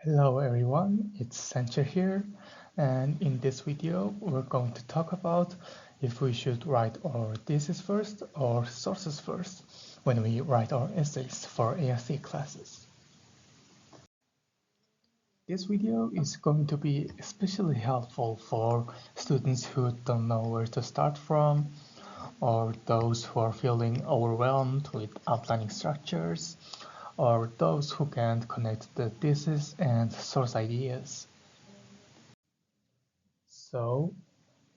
Hello everyone, it's Sancher here, and in this video we're going to talk about if we should write our thesis first or sources first when we write our essays for ARC classes. This video is going to be especially helpful for students who don't know where to start from, or those who are feeling overwhelmed with outlining structures, or those who can't connect the thesis and source ideas. So,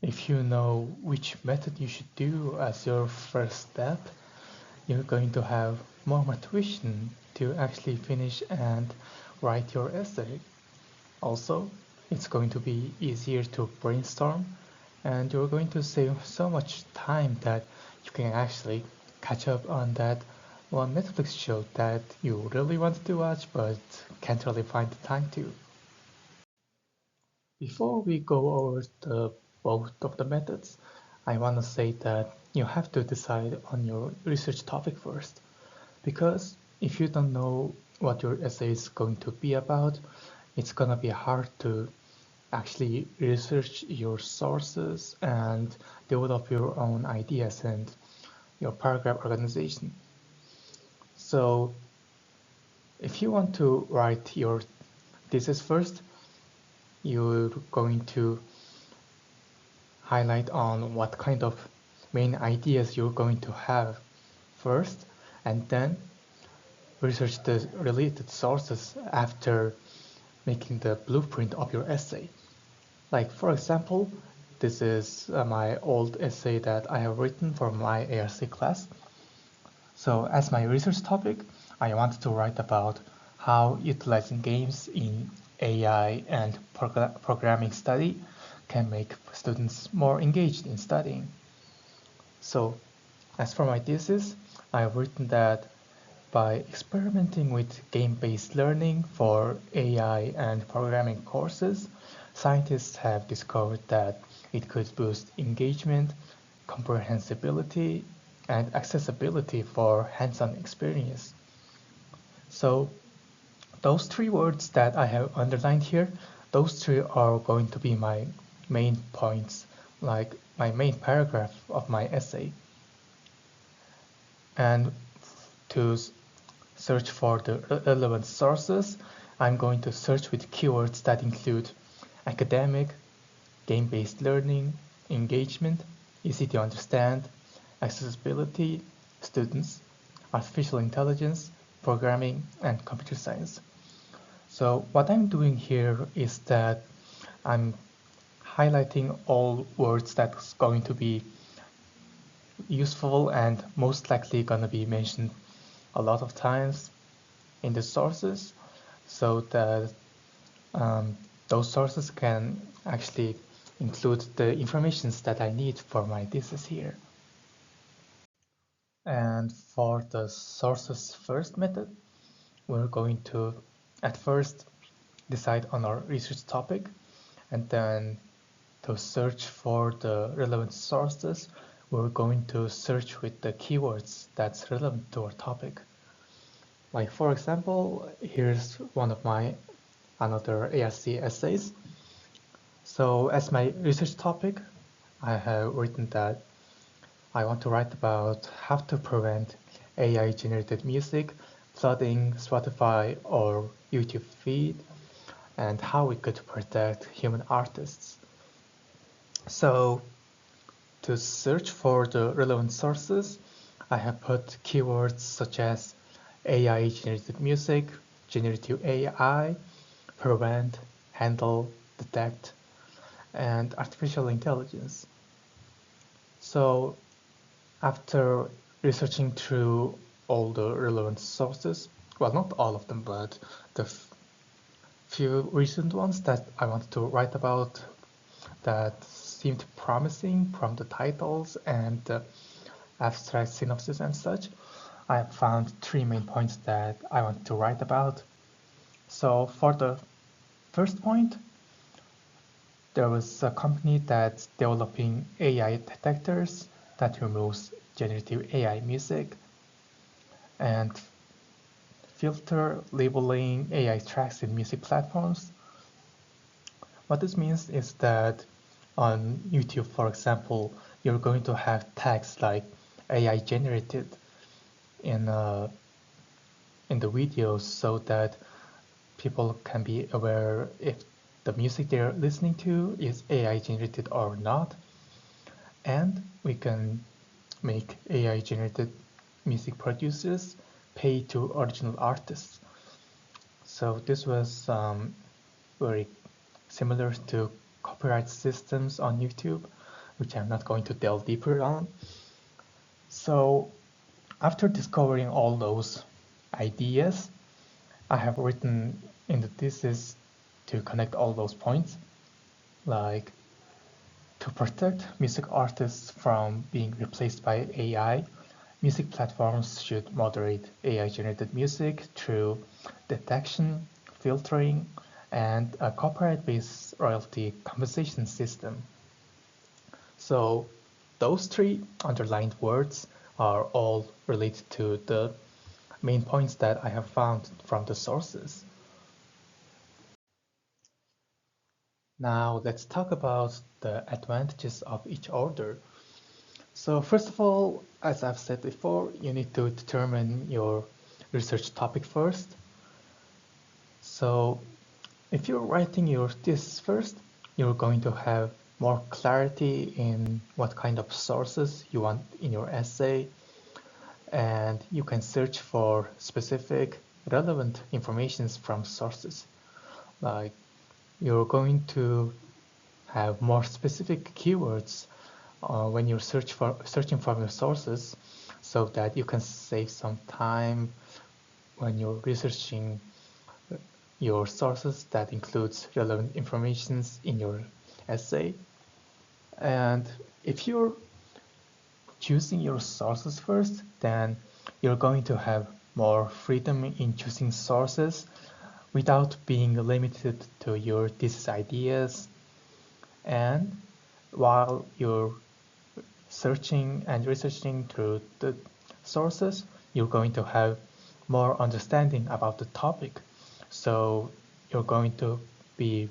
if you know which method you should do as your first step, you're going to have more motivation to actually finish and write your essay. Also, it's going to be easier to brainstorm, and you're going to save so much time that you can actually catch up on that one Netflix show that you really wanted to watch but can't really find the time to. Before we go over both of the methods, I want to say that you have to decide on your research topic first, because if you don't know what your essay is going to be about, it's gonna be hard to actually research your sources and develop your own ideas and your paragraph organization. So if you want to write your thesis first, you're going to highlight on what kind of main ideas you're going to have first, and then research the related sources after making the blueprint of your essay. Like, for example, this is my old essay that I have written for my ARC class. So as my research topic, I wanted to write about how utilizing games in AI and programming study can make students more engaged in studying. So as for my thesis, I have written that by experimenting with game-based learning for AI and programming courses, scientists have discovered that it could boost engagement, comprehensibility, and accessibility for hands-on experience. So those three words that I have underlined here, those three are going to be my main points, like my main paragraph of my essay. And to search for the relevant sources, I'm going to search with keywords that include academic, game-based learning, engagement, easy to understand, accessibility, students, artificial intelligence, programming, and computer science. So what I'm doing here is that I'm highlighting all words that's going to be useful and most likely going to be mentioned a lot of times in the sources, so that those sources can actually include the informations that I need for my thesis here. And for the sources first method, we're going to at first decide on our research topic, and then to search for the relevant sources, we're going to search with the keywords that's relevant to our topic. Like, for example, here's one of my another ARC essays. So as my research topic, I have written that I want to write about how to prevent AI-generated music flooding Spotify or YouTube feed, and how we could protect human artists. So to search for the relevant sources, I have put keywords such as AI-generated music, generative AI, prevent, handle, detect, and artificial intelligence. So after researching through all the relevant sources, well, not all of them, but the few recent ones that I wanted to write about that seemed promising from the titles and the abstract synopsis and such, I found three main points that I want to write about. So for the first point, there was a company that's developing AI detectors that removes generative AI music. And filter labeling AI tracks in music platforms. What this means is that on YouTube, for example, you're going to have tags like AI generated in the videos so that people can be aware if the music they're listening to is AI generated or not. And we can make AI generated music producers pay to original artists. So this was very similar to copyright systems on YouTube, which I'm not going to delve deeper on. So after discovering all those ideas, I have written in the thesis to connect all those points, like to protect music artists from being replaced by AI, music platforms should moderate AI-generated music through detection, filtering, and a copyright-based royalty compensation system. So those three underlined words are all related to the main points that I have found from the sources. Now let's talk about the advantages of each order. So first of all, as I've said before, you need to determine your research topic first. So if you're writing your thesis first, you're going to have more clarity in what kind of sources you want in your essay, and you can search for specific relevant information from sources. Like you're going to have more specific keywords when you're searching for your sources, so that you can save some time when you're researching your sources that includes relevant information in your essay. And if you're choosing your sources first, then you're going to have more freedom in choosing sources without being limited to your thesis ideas. And while you're searching and researching through the sources, you're going to have more understanding about the topic. So you're going to be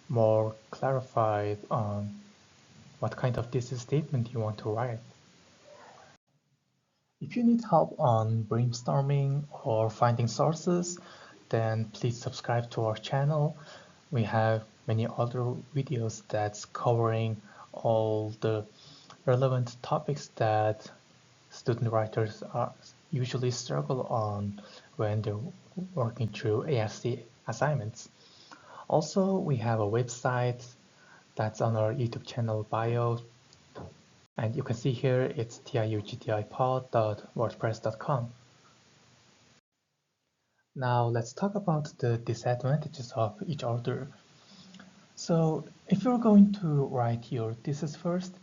more clarified on what kind of thesis statement you want to write. If you need help on brainstorming or finding sources, then please subscribe to our channel. We have many other videos that's covering all the relevant topics that student writers usually struggle on when they're working through ARC assignments. Also, we have a website that's on our YouTube channel bio, and you can see here it's tiugtipod.wordpress.com. Now let's talk about the disadvantages of each order. So if you're going to write your thesis first,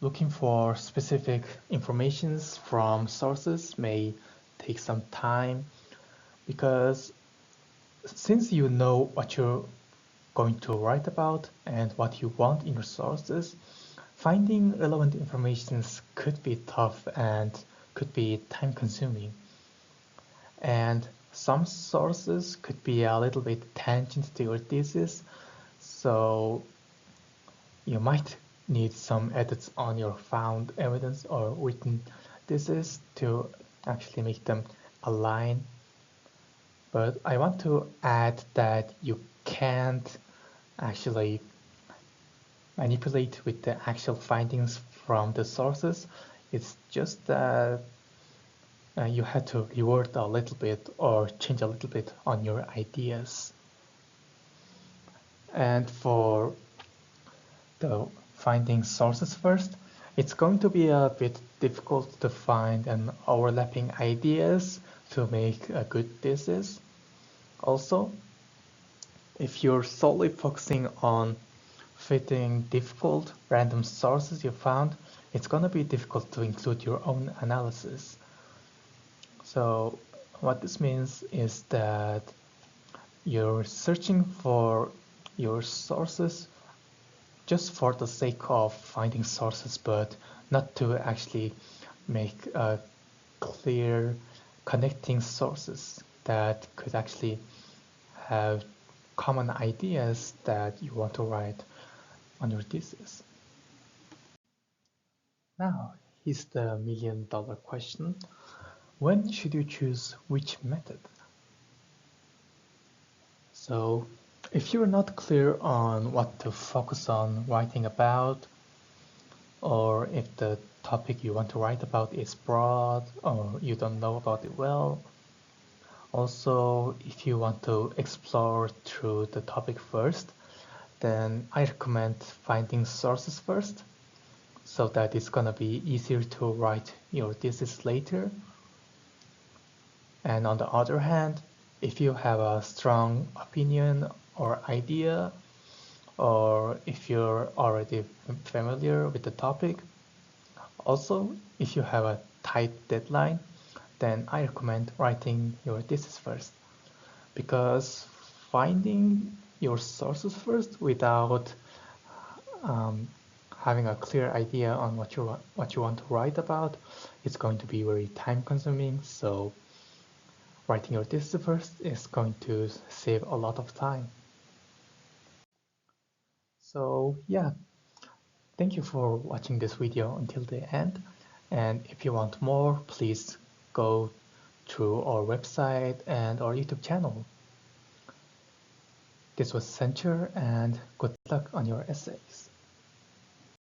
looking for specific informations from sources may take some time, because since you know what you're going to write about and what you want in your sources, finding relevant information could be tough and could be time consuming. And some sources could be a little bit tangent to your thesis, so you might need some edits on your found evidence or written thesis to actually make them align. But I want to add that you can't actually manipulate with the actual findings from the sources. It's just that you had to reword a little bit or change a little bit on your ideas. And for the finding sources first, it's going to be a bit difficult to find an overlapping ideas to make a good thesis. Also, if you're solely focusing on fitting difficult random sources you found, it's going to be difficult to include your own analysis. So what this means is that you're searching for your sources just for the sake of finding sources, but not to actually make clear connecting sources. that could actually have common ideas that you want to write on your thesis. Now, here's the million-dollar question. When should you choose which method? So, if you're not clear on what to focus on writing about, or if the topic you want to write about is broad, or you don't know about it well, also, if you want to explore through the topic first, then I recommend finding sources first, so that it's gonna be easier to write your thesis later. And on the other hand, if you have a strong opinion or idea, or if you're already familiar with the topic, also if you have a tight deadline, then I recommend writing your thesis first, because finding your sources first without having a clear idea on what you want to write about, it's going to be very time consuming. So writing your thesis first is going to save a lot of time. So yeah, thank you for watching this video until the end. And if you want more, please go to our website and our YouTube channel. This was Censure, and good luck on your essays.